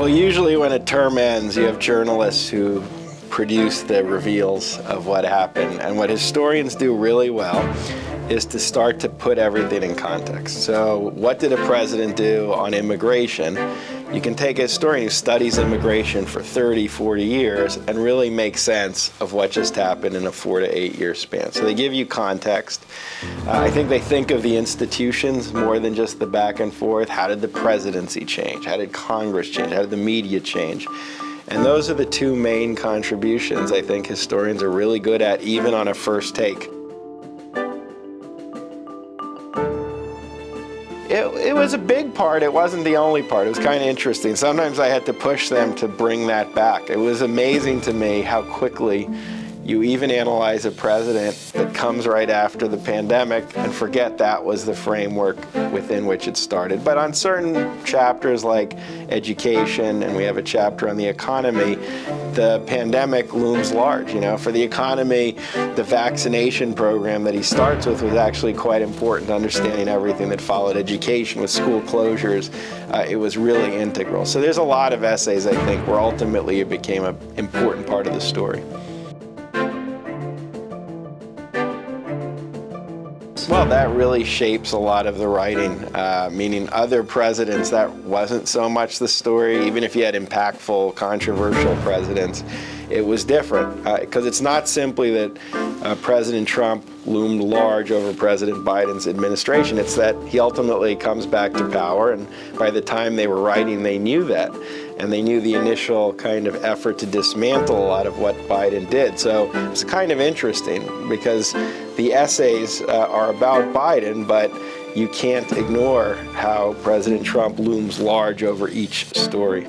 Well, usually when a term ends, you have journalists who produce the reveals of what happened. And what historians do really well is to start to put everything in context. So what did a president do on immigration? You can take a historian who studies immigration for 30, 40 years and really make sense of what just happened in a 4 to 8 year span. So they give you context. I think they think of the institutions more than just the back and forth. How did the presidency change? How did Congress change? How did the media change? And those are the two main contributions I think historians are really good at, even on a first take. It was a big part. It wasn't the only part. It was kind of interesting. Sometimes I had to push them to bring that back. It was amazing to me how quickly you even analyze a president that comes right after the pandemic and forget that was the framework within which it started. But on certain chapters like education, and we have a chapter on the economy, the pandemic looms large. You know, for the economy, the vaccination program that he starts with was actually quite important to understanding everything that followed education with school closures. It was really integral. So there's a lot of essays, I think, where ultimately it became an important part of the story. Well, that really shapes a lot of the writing, meaning other presidents, that wasn't so much the story. Even if you had impactful, controversial presidents, it was different, because it's not simply that President Trump loomed large over President Biden's administration. It's that he ultimately comes back to power, and by the time they were writing, they knew that. And they knew the initial kind of effort to dismantle a lot of what Biden did. So it's kind of interesting because the essays are about Biden, but you can't ignore how President Trump looms large over each story.